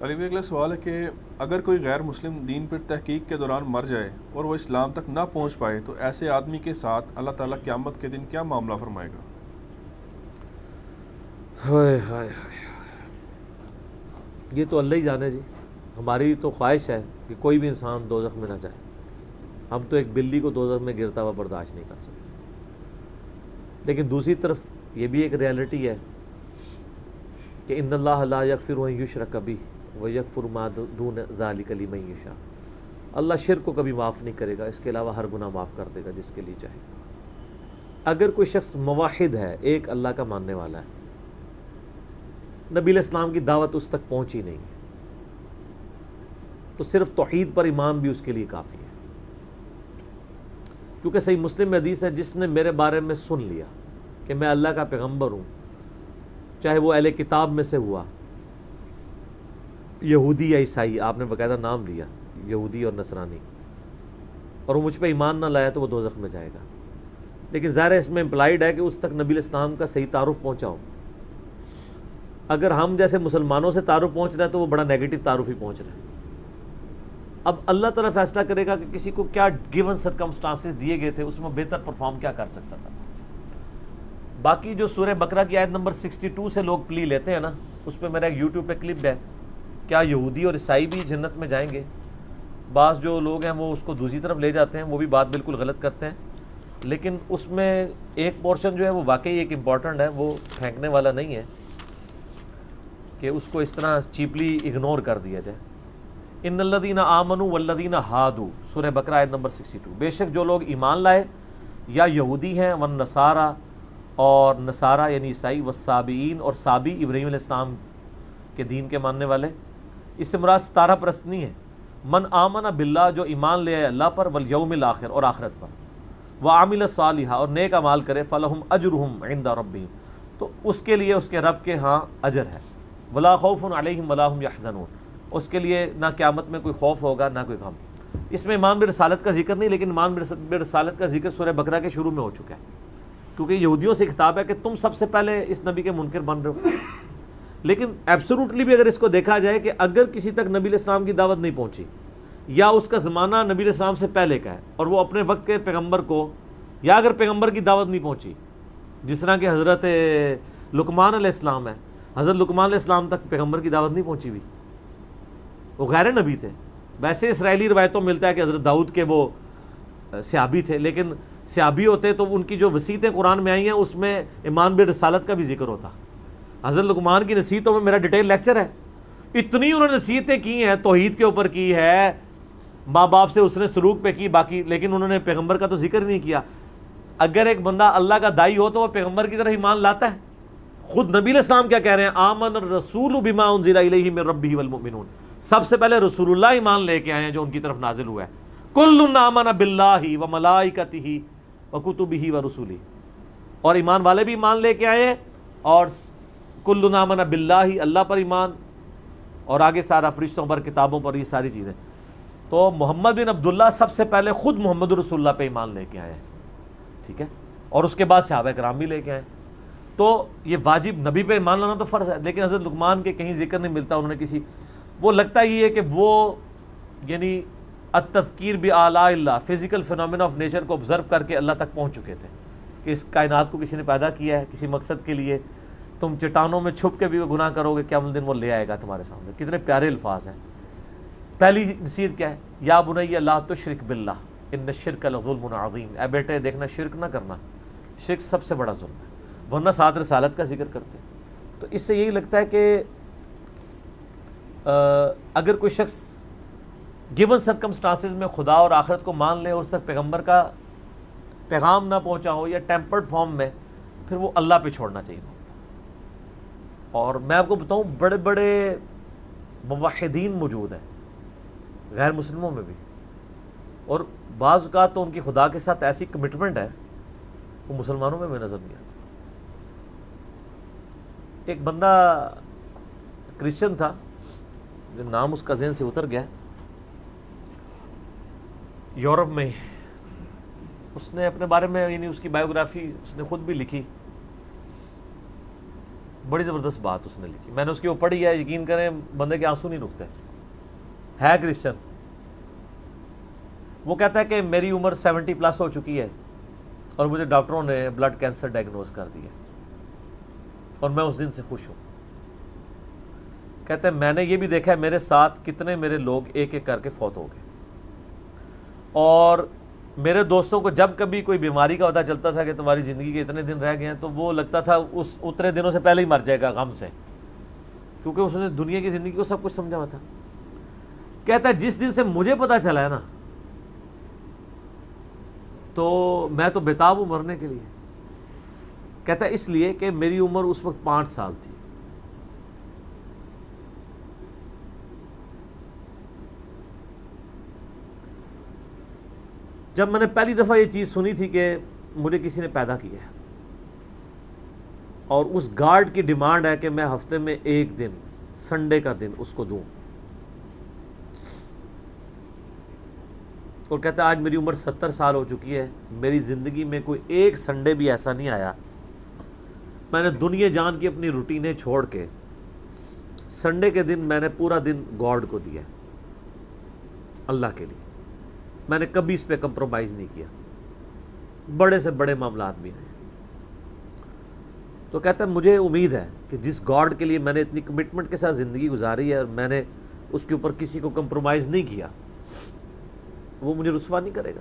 علی بھائی، اگلا سوال ہے کہ اگر کوئی غیر مسلم دین پر تحقیق کے دوران مر جائے اور وہ اسلام تک نہ پہنچ پائے تو ایسے آدمی کے ساتھ اللہ تعالیٰ قیامت کے دن کیا معاملہ فرمائے گا؟ ہائے ہائے ہائے، یہ تو اللہ ہی جانے جی۔ ہماری تو خواہش ہے کہ کوئی بھی انسان دوزخ میں نہ جائے۔ ہم تو ایک بلی کو دوزخ میں گرتا ہوا برداشت نہیں کر سکتے، لیکن دوسری طرف یہ بھی ایک ریالٹی ہے کہ ان اللہ لا یغفر ان یشرک بہ ویغفر ما دون ذلک لمن یشاء۔ اللہ شرک کو کبھی معاف نہیں کرے گا، اس کے علاوہ ہر گناہ معاف کر دے گا جس کے لیے چاہے۔ اگر کوئی شخص موحد ہے، ایک اللہ کا ماننے والا ہے، نبی علیہ السلام کی دعوت اس تک پہنچی نہیں، تو صرف توحید پر ایمان بھی اس کے لیے کافی ہے، کیونکہ صحیح مسلم میں حدیث ہے، جس نے میرے بارے میں سن لیا کہ میں اللہ کا پیغمبر ہوں، چاہے وہ اہل کتاب میں سے ہوا، یہودی یا عیسائی، آپ نے باقاعدہ نام لیا یہودی اور نصرانی، اور وہ مجھ پہ ایمان نہ لایا تو وہ دوزخ میں جائے گا۔ لیکن ظاہر ہے اس میں امپلائڈ ہے کہ اس تک نبی علیہ السلام کا صحیح تعارف پہنچا ہو۔ اگر ہم جیسے مسلمانوں سے تعارف پہنچ رہا ہے تو وہ بڑا نیگیٹو تعارف ہی پہنچ رہا ہے۔ اب اللہ تعالیٰ فیصلہ کرے گا کہ کسی کو کیا گیون سرکمسٹانسز دیے گئے تھے، اس میں بہتر پرفارم کیا کر سکتا تھا۔ باقی جو سورہ بقرہ کی آیت نمبر 62 سے لوگ پلی لیتے ہیں نا، اس پہ میرا ایک یوٹیوب پہ کلپ ہے، کیا یہودی اور عیسائی بھی جنت میں جائیں گے؟ بعض جو لوگ ہیں وہ اس کو دوسری طرف لے جاتے ہیں، وہ بھی بات بالکل غلط کرتے ہیں، لیکن اس میں ایک پورشن جو ہے وہ واقعی ایک امپورٹنٹ ہے، وہ پھینکنے والا نہیں ہے کہ اس کو اس طرح چیپلی اگنور کر دیا جائے۔ ان الذین آمنوا والذین ہادوا، سورہ بقرہ آیت نمبر 62، بے شک جو لوگ ایمان لائے یا یہودی ہیں، والنصارى اور نصارہ یعنی عیسائی، والسابئین اور سابی ابراہیم علیہ السلام کے دین کے ماننے والے، اس سے مراد ستارہ پرست نہیں ہے، من آمن باللہ جو ایمان لے آئے اللہ پر، والیوم الآخر اور آخرت پر، وعمل صالحا اور نیک اعمال کرے، فلہم اجرہم عند ربہم تو اس کے لیے اس کے رب کے ہاں اجر ہے، ولا خوف علیہم ولا ہم یحزنون اس کے لیے نہ قیامت میں کوئی خوف ہوگا نہ کوئی غم۔ اس میں ایمان برسالت کا ذکر نہیں، لیکن ایمان برسالت کا ذکر سورہ بقرہ کے شروع میں ہو چکا ہے، کیونکہ یہودیوں سے خطاب ہے کہ تم سب سے پہلے اس نبی کے منکر بن رہے ہو۔ لیکن ایبسولوٹلی بھی اگر اس کو دیکھا جائے کہ اگر کسی تک نبی علیہ السلام کی دعوت نہیں پہنچی، یا اس کا زمانہ نبی علیہ السلام سے پہلے کا ہے اور وہ اپنے وقت کے پیغمبر کو، یا اگر پیغمبر کی دعوت نہیں پہنچی، جس طرح کہ حضرت لقمان علیہ السلام ہے، حضرت لقمان علیہ السلام تک پیغمبر کی دعوت نہیں پہنچی ہوئی، وہ غیر نبی تھے۔ ویسے اسرائیلی روایتوں ملتا ہے کہ حضرت داؤد کے وہ صحابی تھے، لیکن صحابی ہوتے تو ان کی جو وصیتیں قرآن میں آئی ہیں اس میں ایمان بالرسالت کا بھی ذکر ہوتا۔ حضرت لقمان کی نصیحتوں میں میرا ڈیٹیل لیکچر ہے، اتنی انہوں نے نصیحتیں کی ہیں، توحید کے اوپر کی ہے، ماں باپ سے اس نے سلوک پہ کی باقی، لیکن انہوں نے پیغمبر کا تو ذکر نہیں کیا۔ اگر ایک بندہ اللہ کا داعی ہو تو وہ پیغمبر کی طرف ایمان لاتا ہے۔ خود نبی علیہ السلام کیا کہہ رہے ہیں؟ آمن الرسول بما انزل الیہ من ربہ والمؤمنون، سب سے پہلے رسول اللہ ایمان لے کے آئے ہیں جو ان کی طرف نازل ہوا ہے۔ کل آمن باللہ وملائکتہ وکتبہ ورسلہ، اور ایمان والے بھی ایمان لے کے آئے ہیں، اور کل آمن باللہ اللہ پر ایمان، اور آگے سارا فرشتوں پر، کتابوں پر، یہ ساری چیزیں۔ تو محمد بن عبداللہ سب سے پہلے خود محمد رسول اللہ پہ ایمان لے کے آئے ہیں، ٹھیک ہے، اور اس کے بعد صحابہ کرام بھی لے کے آئے۔ تو یہ واجب نبی پہ ایمان لانا تو فرض ہے، لیکن حضرت لقمان کے کہیں ذکر نہیں ملتا، انہوں نے کسی، وہ لگتا یہ ہے کہ وہ یعنی التذکیر بآلاء اللہ، فزیکل فینومینا آف نیچر کو آبزرو کر کے اللہ تک پہنچ چکے تھے کہ اس کائنات کو کسی نے پیدا کیا ہے کسی مقصد کے لیے، تم چٹانوں میں چھپ کے بھی وہ گناہ کرو گے، قیامت دن وہ لے آئے گا تمہارے سامنے۔ کتنے پیارے الفاظ ہیں۔ پہلی نصیحت کیا ہے؟ یا بنی لا تشرک باللہ ان الشرک لظلم عظیم، اے بیٹے دیکھنا شرک نہ کرنا، شرک سب سے بڑا ظلم ہے، ورنہ ساتھ رسالت کا ذکر کرتے ہیں۔ تو اس سے یہی لگتا ہے کہ اگر کوئی شخص گیون سرکمسٹانسز میں خدا اور آخرت کو مان لے اور اس تک پیغمبر کا پیغام نہ پہنچا ہو یا ٹیمپرڈ فارم میں، پھر وہ اللہ پہ چھوڑنا چاہیے۔ اور میں آپ کو بتاؤں بڑے بڑے موحدین موجود ہیں غیر مسلموں میں بھی، اور بعض اوقات تو ان کی خدا کے ساتھ ایسی کمٹمنٹ ہے وہ مسلمانوں میں نظر نہیں آتی۔ ایک بندہ کرسچن تھا، نام اس کا ذہن سے اتر گیا، یورپ میں، اس نے اپنے بارے میں یعنی اس کی بایوگرافی اس نے خود بھی لکھی، بڑی زبردست بات اس نے لکھی، میں نے اس کی وہ پڑھی ہے، یقین کریں بندے کے آنسو نہیں رکتے، ہے کرسچن. وہ کہتا ہے کہ میری عمر 70+ ہو چکی ہے اور مجھے ڈاکٹروں نے بلڈ کینسر ڈائگنوز کر دیا اور میں اس دن سے خوش ہوں. کہتے ہیں میں نے یہ بھی دیکھا ہے میرے ساتھ کتنے میرے لوگ ایک ایک کر کے فوت ہو گئے، اور میرے دوستوں کو جب کبھی کوئی بیماری کا پتہ چلتا تھا کہ تمہاری زندگی کے اتنے دن رہ گئے ہیں، تو وہ لگتا تھا اس اتنے دنوں سے پہلے ہی مر جائے گا غم سے، کیونکہ اس نے دنیا کی زندگی کو سب کچھ سمجھا ہوا تھا. کہتا ہے جس دن سے مجھے پتہ چلا ہے نا، تو میں تو بےتاب ہوں مرنے کے لیے. کہتا ہے اس لیے کہ میری عمر اس وقت 5 سال تھی. جب میں نے پہلی دفعہ یہ چیز سنی تھی کہ مجھے کسی نے پیدا کیا ہے اور اس گارڈ کی ڈیمانڈ ہے کہ میں ہفتے میں ایک دن سنڈے کا دن اس کو دوں، اور کہتا ہے آج میری عمر 70 سال ہو چکی ہے، میری زندگی میں کوئی ایک سنڈے بھی ایسا نہیں آیا میں نے دنیا جان کی اپنی روٹینیں چھوڑ کے سنڈے کے دن میں نے پورا دن گاڈ کو دیا اللہ کے لیے. میں نے کبھی اس پہ کمپرومائز نہیں کیا، بڑے سے بڑے معاملات بھی ہیں. تو کہتا ہے مجھے امید ہے کہ جس گاڈ کے لیے میں نے اتنی کمٹمنٹ کے ساتھ زندگی گزاری ہے اور میں نے اس کے اوپر کسی کو کمپرومائز نہیں کیا، وہ مجھے رسوا نہیں کرے گا.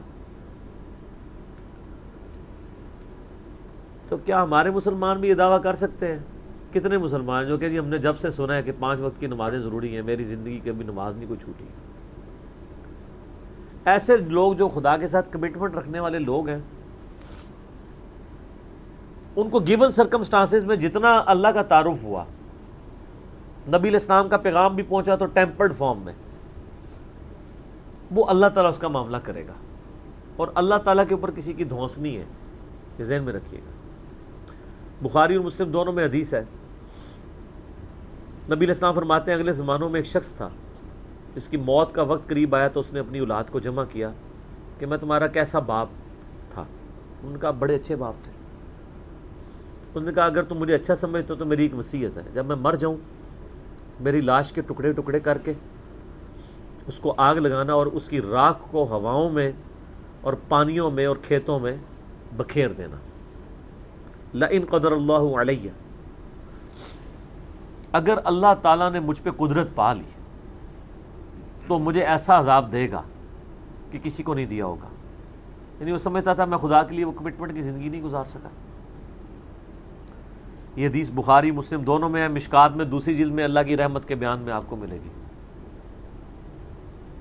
تو کیا ہمارے مسلمان بھی یہ دعویٰ کر سکتے ہیں؟ کتنے مسلمان جو کہ جی ہم نے جب سے سنا ہے کہ 5 وقت کی نمازیں ضروری ہیں، میری زندگی کی ابھی نماز نہیں کوئی چھوٹی. ایسے لوگ جو خدا کے ساتھ کمٹمنٹ رکھنے والے لوگ ہیں، ان کو گیون سرکمسٹانسز میں جتنا اللہ کا تعارف ہوا، نبی علیہ السلام کا پیغام بھی پہنچا تو ٹیمپرڈ فارم میں، وہ اللہ تعالیٰ اس کا معاملہ کرے گا، اور اللہ تعالیٰ کے اوپر کسی کی دھونس نہیں ہے، یہ ذہن میں رکھیے گا. بخاری اور مسلم دونوں میں حدیث ہے، نبی علیہ السلام فرماتے ہیں اگلے زمانوں میں ایک شخص تھا جس کی موت کا وقت قریب آیا تو اس نے اپنی اولاد کو جمع کیا کہ میں تمہارا کیسا باپ تھا. ان کا بڑے اچھے باپ تھے. انہوں نے کہا اگر تم مجھے اچھا سمجھتے ہو تو میری ایک وصیت ہے، جب میں مر جاؤں میری لاش کے ٹکڑے ٹکڑے کر کے اس کو آگ لگانا اور اس کی راکھ کو ہواؤں میں اور پانیوں میں اور کھیتوں میں بکھیر دینا. لئن قدر اللہ علیہ، اگر اللہ تعالیٰ نے مجھ پہ قدرت پا لی تو مجھے ایسا عذاب دے گا کہ کسی کو نہیں دیا ہوگا. یعنی وہ سمجھتا تھا میں خدا کے لیے وہ کمٹمنٹ کی زندگی نہیں گزار سکا. یہ حدیث بخاری مسلم دونوں میں ہے. مشکات میں دوسری جلد میں اللہ کی رحمت کے بیان میں آپ کو ملے گی.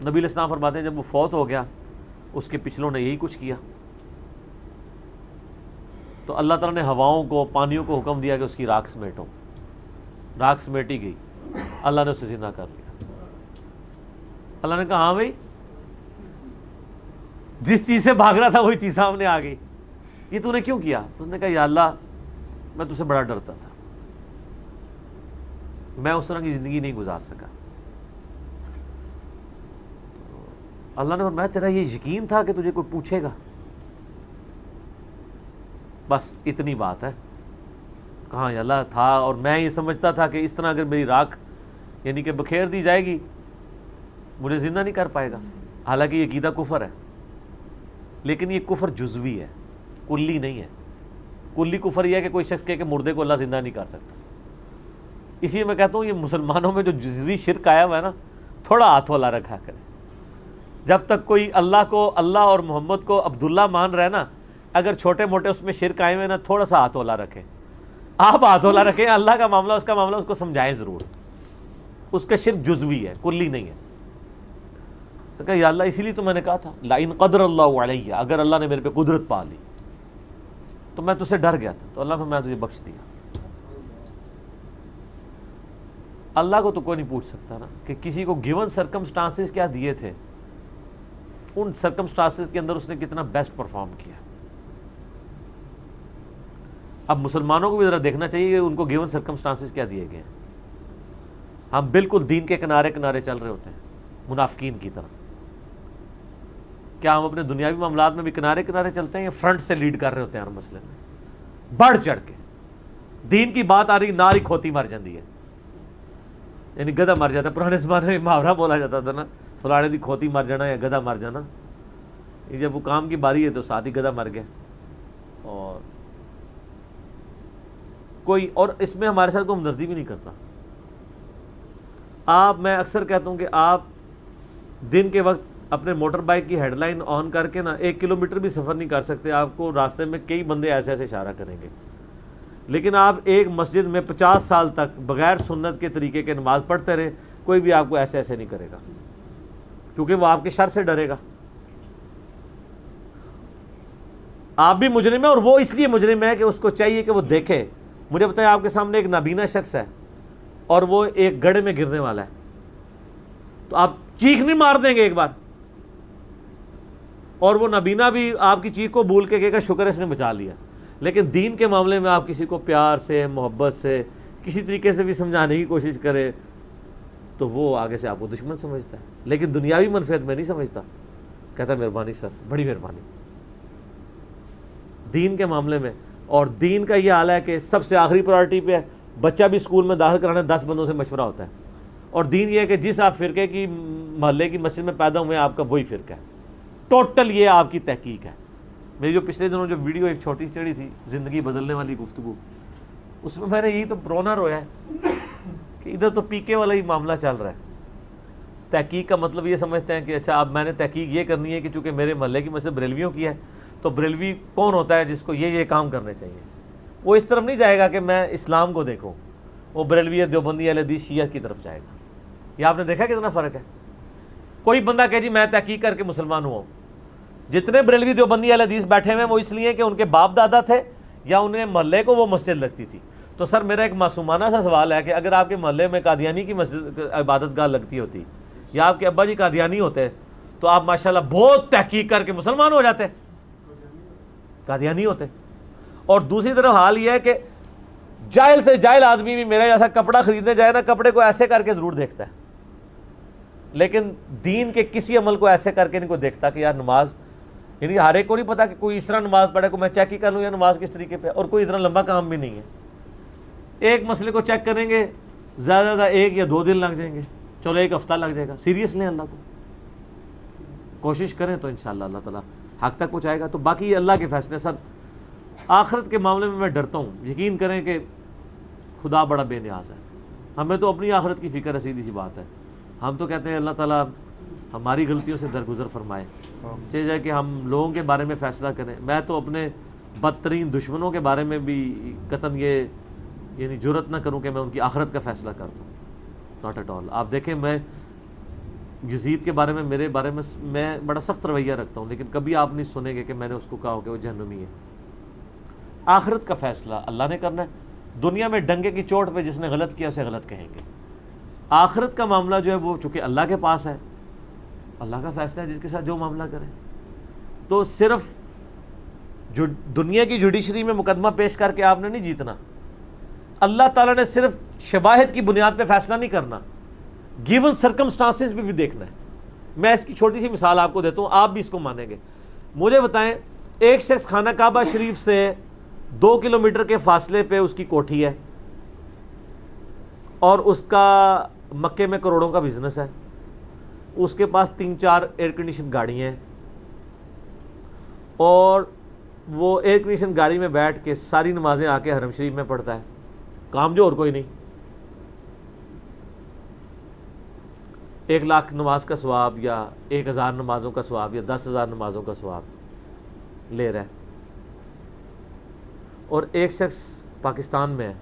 نبی علیہ السلام فرماتے ہیں جب وہ فوت ہو گیا اس کے پچھلوں نے یہی کچھ کیا، تو اللہ تعالیٰ نے ہواؤں کو پانیوں کو حکم دیا کہ اس کی راکھ سمیٹو. راکھ سمیٹی گئی، اللہ نے اسے زندہ کر لیا. اللہ نے کہا ہاں بھائی جس چیز سے بھاگ رہا تھا وہی چیز سامنے آ گئی، یہ تو نے کیوں کیا؟ اس نے کہا یا اللہ میں تجھ سے بڑا ڈرتا تھا، میں اس طرح کی زندگی نہیں گزار سکا. اللہ نے فرمایا تیرا یہ یقین تھا کہ تجھے کوئی پوچھے گا؟ بس اتنی بات ہے. کہاں یا اللہ تھا، اور میں یہ سمجھتا تھا کہ اس طرح اگر میری راکھ یعنی کہ بکھیر دی جائے گی مجھے زندہ نہیں کر پائے گا. حالانکہ یہ عقیدہ کفر ہے، لیکن یہ کفر جزوی ہے، کلی نہیں ہے. کلی کفر یہ ہے کہ کوئی شخص کہے کہ مردے کو اللہ زندہ نہیں کر سکتا. اسی لیے میں کہتا ہوں یہ مسلمانوں میں جو جزوی شرک آیا ہوا ہے نا، تھوڑا ہاتھ والا رکھا کرے. جب تک کوئی اللہ کو، اللہ اور محمد کو عبداللہ مان رہے نا، اگر چھوٹے موٹے اس میں شرک آئے ہوئے نا، تھوڑا سا ہاتھ والا رکھیں. آپ ہاتھ والا رکھیں، اللہ کا معاملہ اس کا معاملہ اس کو سمجھائیں ضرور. اس کا شرک جزوی ہے، کلی نہیں ہے. کہا یا اللہ اسی لیے تو میں نے کہا تھا لئن قدر اللہ علیہ، اگر اللہ نے میرے پہ قدرت پا لی تو میں تجھ سے ڈر گیا تھا، تو اللہ نے میں تجھے بخش دیا. اللہ کو تو کوئی نہیں پوچھ سکتا نا کہ کسی کو گیون سرکمسٹانسز کیا دیے تھے، ان سرکمسٹانسز کے اندر اس نے کتنا بیسٹ پرفارم کیا. اب مسلمانوں کو بھی ذرا دیکھنا چاہیے کہ ان کو گیون سرکمسٹانسز کیا دیے گئے ہیں. ہم بالکل دین کے کنارے کنارے چل رہے ہوتے ہیں منافقین کی طرح. کیا ہم اپنے دنیاوی معاملات میں بھی کنارے کنارے چلتے ہیں یا فرنٹ سے لیڈ کر رہے ہوتے ہیں ہر مسئلے میں بڑھ چڑھ کے؟ دین کی بات آ رہی نار ہی کھوتی مر جاتی ہے، یعنی گدھا مر جاتا ہے. پرانے زمانے میں محاورہ بولا جاتا تھا نا، فلانے دی کھوتی مر جانا یا گدھا مر جانا. جب وہ کام کی باری ہے تو ساتھ ہی گدھا مر گیا. اور کوئی اور اس میں ہمارے ساتھ کوئی ہمدردی بھی نہیں کرتا. میں اکثر کہتا ہوں کہ آپ دن کے وقت اپنے موٹر بائک کی ہیڈ لائن آن کر کے نا 1 کلومیٹر بھی سفر نہیں کر سکتے. آپ کو راستے میں کئی بندے ایسے ایسے اشارہ کریں گے، لیکن آپ ایک مسجد میں 50 سال تک بغیر سنت کے طریقے کے نماز پڑھتے رہے، کوئی بھی آپ کو ایسے ایسے نہیں کرے گا، کیونکہ وہ آپ کے شر سے ڈرے گا. آپ بھی مجرم ہے، اور وہ اس لیے مجرم ہے کہ اس کو چاہیے کہ وہ دیکھے. مجھے بتائیں، آپ کے سامنے ایک نابینا شخص ہے اور وہ ایک گڑھے میں گرنے والا ہے، تو آپ چیخ نہیں مار دیں گے ایک بار؟ اور وہ نابینا بھی آپ کی چیخ کو بھول کے کہے گا شکر ہے اس نے بچا لیا. لیکن دین کے معاملے میں آپ کسی کو پیار سے، محبت سے، کسی طریقے سے بھی سمجھانے کی کوشش کرے تو وہ آگے سے آپ کو دشمن سمجھتا ہے، لیکن دنیاوی منفعت میں نہیں سمجھتا. کہتا ہے مہربانی سر، بڑی مہربانی. دین کے معاملے میں، اور دین کا یہ حال ہے کہ سب سے آخری پرائرٹی پہ ہے. بچہ بھی اسکول میں داخل کرانا 10 بندوں سے مشورہ ہوتا ہے، اور دین یہ ہے کہ جس آپ فرقے کی محلے کی مسجد میں پیدا ہوئے ہیں آپ کا وہی فرقہ ہے. ٹوٹل یہ آپ کی تحقیق ہے. میری جو پچھلے دنوں جو ویڈیو ایک چھوٹی سی چڑھی تھی، زندگی بدلنے والی گفتگو، اس میں نے یہی تو رونا رویا ہے کہ ادھر تو پی کے والا ہی معاملہ چل رہا ہے. تحقیق کا مطلب یہ سمجھتے ہیں کہ اچھا اب میں نے تحقیق یہ کرنی ہے کہ چونکہ میرے محلے کی مسجد بریلویوں کی ہے تو بریلوی کون ہوتا ہے جس کو یہ کام کرنے چاہیے. وہ اس طرف نہیں جائے گا کہ میں اسلام کو دیکھوں، وہ بریلوی دیوبندی اہل حدیث شیعہ کی طرف جائے گا. یہ آپ نے دیکھا کتنا فرق ہے. کوئی بندہ کہ جی میں تحقیق کر کے مسلمان ہوں. جتنے بریلوی دیوبندی اہل حدیث بیٹھے ہوئے ہیں وہ اس لیے کہ ان کے باپ دادا تھے یا انہیں محلے کو وہ مسجد لگتی تھی. تو سر میرا ایک معصومانہ سا سوال ہے کہ اگر آپ کے محلے میں قادیانی کی مسجد عبادت گاہ لگتی ہوتی یا آپ کے ابا جی قادیانی ہوتے تو آپ ماشاءاللہ بہت تحقیق کر کے مسلمان ہو جاتے. قادیانی ہوتے. اور دوسری طرف حال یہ ہے کہ جاہل سے جاہل آدمی بھی میرا جیسا کپڑا خریدنے جائے نا، کپڑے کو ایسے کر کے ضرور دیکھتا ہے، لیکن دین کے کسی عمل کو ایسے کر کے نہیں کوئی دیکھتا کہ یار نماز، یعنی ہر ایک کو نہیں پتا کہ کوئی اس طرح نماز پڑھے کو میں چیک ہی کر لوں یا نماز کس طریقے پہ. اور کوئی اتنا لمبا کام بھی نہیں ہے. ایک مسئلے کو چیک کریں گے زیادہ سے زیادہ 1 یا 2 دن لگ جائیں گے، چلو 1 ہفتہ لگ جائے گا. سیریس لیں اللہ کو، کوشش کریں تو انشاءاللہ اللہ تعالیٰ حق تک پہنچائے گا. تو باقی یہ اللہ کے فیصلے. سر آخرت کے معاملے میں ڈرتا ہوں. یقین کریں کہ خدا بڑا بے نیاز ہے. ہمیں تو اپنی آخرت کی فکر ہے، سیدھی سی بات ہے. ہم تو کہتے ہیں اللہ تعالیٰ ہماری غلطیوں سے درگزر فرمائے، چاہیے کہ ہم لوگوں کے بارے میں فیصلہ کریں. میں تو اپنے بدترین دشمنوں کے بارے میں بھی قطعاً یہ یعنی جرت نہ کروں کہ میں ان کی آخرت کا فیصلہ کر دوں. Not at all. آپ دیکھیں میں یزید کے بارے میں، میرے بارے میں میں بڑا سخت رویہ رکھتا ہوں، لیکن کبھی آپ نہیں سنیں گے کہ میں نے اس کو کہا ہو کہ وہ جہنمی ہے. آخرت کا فیصلہ اللہ نے کرنا ہے. دنیا میں ڈنگے کی چوٹ پہ جس نے غلط کیا اسے غلط کہیں گے. آخرت کا معاملہ جو ہے وہ چونکہ اللہ کے پاس ہے، اللہ کا فیصلہ ہے جس کے ساتھ جو معاملہ کرے. تو صرف جو دنیا کی جوڈیشری میں مقدمہ پیش کر کے آپ نے نہیں جیتنا. اللہ تعالیٰ نے صرف شواہد کی بنیاد پہ فیصلہ نہیں کرنا، گیون سرکمسٹانسز بھی دیکھنا ہے. میں اس کی چھوٹی سی مثال آپ کو دیتا ہوں، آپ بھی اس کو مانیں گے. مجھے بتائیں، ایک شخص خانہ کعبہ شریف سے 2 کلومیٹر کے فاصلے پہ اس کی کوٹھی ہے اور اس کا مکے میں کروڑوں کا بزنس ہے. اس کے پاس 3-4 ایئر کنڈیشن گاڑیاں ہیں اور وہ ایئر کنڈیشن گاڑی میں بیٹھ کے ساری نمازیں آ کے حرم شریف میں پڑھتا ہے. کام جو اور کوئی نہیں. 1 لاکھ نماز کا ثواب یا 1000 نمازوں کا ثواب یا 10,000 نمازوں کا ثواب لے رہا ہے. اور ایک شخص پاکستان میں ہے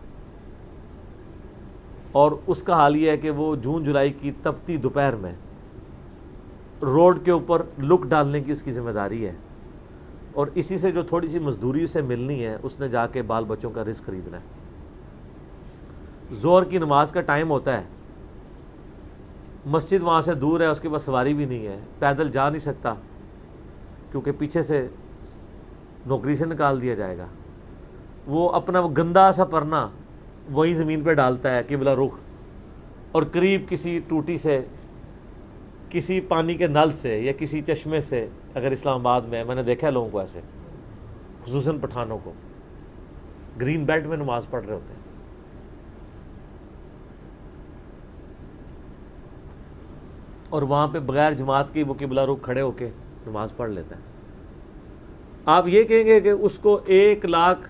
اور اس کا حال یہ ہے کہ وہ جون جولائی کی تپتی دوپہر میں روڈ کے اوپر لک ڈالنے کی اس کی ذمہ داری ہے، اور اسی سے جو تھوڑی سی مزدوری اسے ملنی ہے اس نے جا کے بال بچوں کا رزق خریدنا ہے. ظہر کی نماز کا ٹائم ہوتا ہے، مسجد وہاں سے دور ہے، اس کے پاس سواری بھی نہیں ہے، پیدل جا نہیں سکتا کیونکہ پیچھے سے نوکری سے نکال دیا جائے گا. وہ اپنا وہ گندا سا پرنا وہی زمین پہ ڈالتا ہے قبلہ رخ، اور قریب کسی ٹوٹی سے، کسی پانی کے نل سے یا کسی چشمے سے، اگر اسلام آباد میں میں نے دیکھا ہے لوگوں کو ایسے، خصوصاً پٹھانوں کو، گرین بیلٹ میں نماز پڑھ رہے ہوتے ہیں. اور وہاں پہ بغیر جماعت کی وہ قبلہ رخ کھڑے ہو کے نماز پڑھ لیتا ہے. آپ یہ کہیں گے کہ اس کو 1,00,000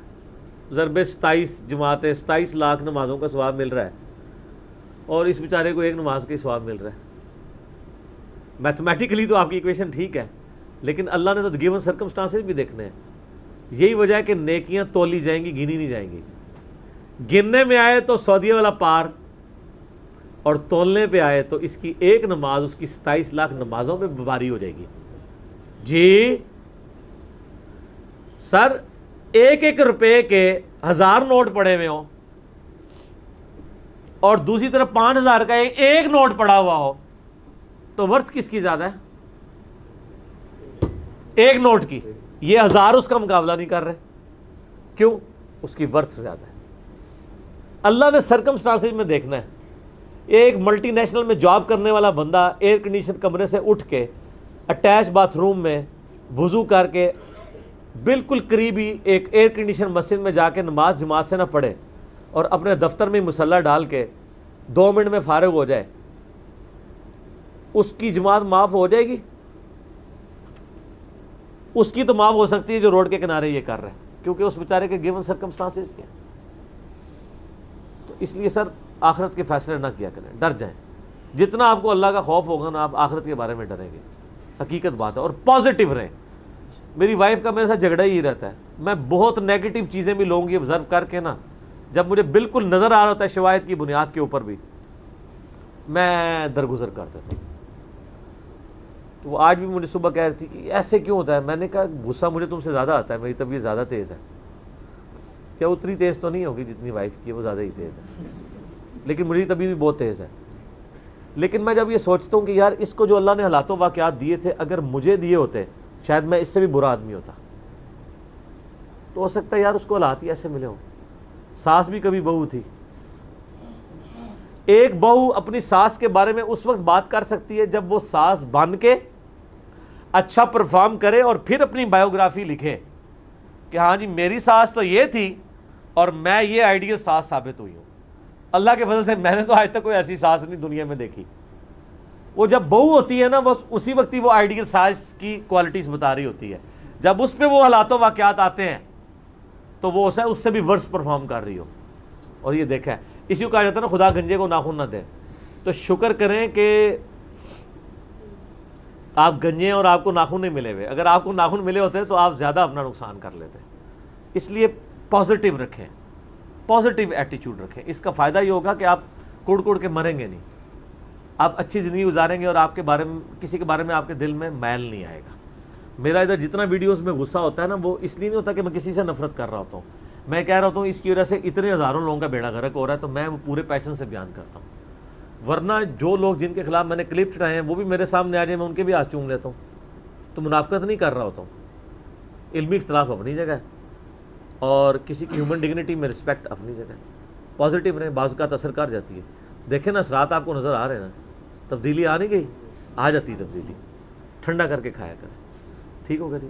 ضرب 27 جماعتیں 27 لاکھ نمازوں کا ثواب مل رہا ہے اور اس بیچارے کو ایک نماز کا ثواب مل رہا ہے. میتھمیٹیکلی تو آپ کی ایکویشن ٹھیک ہے, لیکن اللہ نے تو گیون سرکمسٹانسز بھی دیکھنے ہیں. یہی وجہ ہے کہ نیکیاں تولی جائیں گی, گنی نہیں جائیں گی. گننے میں آئے تو سعودیہ والا پار, اور تولنے پہ آئے تو اس کی ایک نماز اس کی 27 لاکھ نمازوں پہ باری ہو جائے گی. جی سر, 1 روپے کے 1000 نوٹ پڑے ہوئے ہوں اور دوسری طرف 5000 کا ایک نوٹ پڑا ہوا ہو, تو ورتھ کس کی زیادہ ہے؟ ایک نوٹ کی. یہ 1000 اس کا مقابلہ نہیں کر رہے. کیوں؟ اس کی ورتھ زیادہ ہے. اللہ نے سرکمسٹانسز میں دیکھنا ہے. ایک ملٹی نیشنل میں جاب کرنے والا بندہ ایئر کنڈیشن کمرے سے اٹھ کے اٹیچ باتھ روم میں وضو کر کے بالکل قریبی ایک ایئر کنڈیشن مسجد میں جا کے نماز جماعت سے نہ پڑھے اور اپنے دفتر میں مصلی ڈال کے 2 منٹ میں فارغ ہو جائے, اس کی جماعت معاف ہو جائے گی؟ اس کی تو معاف ہو سکتی ہے جو روڈ کے کنارے یہ کر رہے ہیں, کیونکہ اس بیچارے کے گیون سرکمسٹانسز کیا. تو اس لیے سر آخرت کے فیصلے نہ کیا کریں, ڈر جائیں. جتنا آپ کو اللہ کا خوف ہوگا نا, آپ آخرت کے بارے میں ڈریں گے. حقیقت بات ہے. اور پازیٹیو رہیں. میری وائف کا میرے ساتھ جھگڑا ہی رہتا ہے. میں بہت نیگیٹو چیزیں بھی لوگوں کی آبزرو کر کے نا, جب مجھے بالکل نظر آ رہا ہوتا ہے شواہد کی بنیاد کے اوپر بھی, میں درگزر کر دیتا ہوں. تو وہ آج بھی مجھے صبح کہہ رہی تھی کہ ایسے کیوں ہوتا ہے. میں نے کہا غصہ مجھے تم سے زیادہ آتا ہے, میری طبیعت زیادہ تیز ہے. کیا اتنی تیز تو نہیں ہوگی جتنی وائف کی, وہ زیادہ ہی تیز ہے, لیکن میری طبیعت بھی بہت تیز ہے. لیکن میں جب یہ سوچتا ہوں کہ یار اس کو جو اللہ نے حالات و واقعات دیے تھے, اگر مجھے دیے ہوتے شاید میں اس سے بھی برا آدمی ہوتا. تو ہو سکتا ہے یار اس کو حالات ہی ایسے ملے ہوں. ساس بھی کبھی بہو تھی. ایک بہو اپنی ساس کے بارے میں اس وقت بات کر سکتی ہے جب وہ ساس بن کے اچھا پرفارم کرے اور پھر اپنی بایوگرافی لکھے کہ ہاں جی میری ساس تو یہ تھی اور میں یہ آئیڈیل ساس ثابت ہوئی ہوں. اللہ کے فضل سے میں نے تو آج تک کوئی ایسی ساس نہیں دنیا میں دیکھی. وہ جب بہو ہوتی ہے نا, وہ اسی وقت ہی وہ آئیڈیل ساس کی کوالٹیز بتا رہی ہوتی ہے. جب اس پہ وہ حالات و واقعات آتے ہیں تو وہ اس سے بھی ورس پرفارم کر رہی ہو. اور یہ دیکھا ہے, اسی کو کہا جاتا ہے نا خدا گنجے کو ناخن نہ دے. تو شکر کریں کہ آپ گنجے اور آپ کو ناخن نہیں ملے ہوئے. اگر آپ کو ناخن ملے ہوتے تو آپ زیادہ اپنا نقصان کر لیتے. اس لیے پازیٹیو رکھیں, پازیٹیو ایٹیچیوڈ رکھیں. اس کا فائدہ یہ ہوگا کہ آپ کڑ کڑ کے مریں گے نہیں, آپ اچھی زندگی گزاریں گے اور آپ کے بارے میں کسی کے بارے میں آپ کے دل میں میل نہیں آئے گا. میرا ادھر جتنا ویڈیوز میں غصہ ہوتا ہے نا, وہ اس لیے نہیں ہوتا کہ میں کسی سے نفرت کر رہا ہوتا ہوں. میں کہہ رہا ہوتا ہوں اس کی وجہ سے اتنے ہزاروں لوگوں کا بیڑا غرق ہو رہا ہے, تو میں وہ پورے پیشن سے بیان کرتا ہوں. ورنہ جو لوگ جن کے خلاف میں نے کلپ چڑھائے ہیں وہ بھی میرے سامنے آ جائیں, میں ان کے بھی ہاتھ چوم لیتا ہوں. تو منافقت نہیں کر رہا ہوتا ہوں. علمی اختلاف اپنی جگہ ہے اور کسی کی ہیومن ڈگنیٹی میں رسپیکٹ اپنی جگہ ہے. پازیٹیو رہیں, بعض کا اثر کر جاتی ہے. دیکھیں نا اثرات آپ کو نظر آ رہے ہیں نا, تبدیلی آ نہیں گئی, آ جاتی تبدیلی. ٹھنڈا کر کے کھایا کریں. ٹھیک ہوگا جی.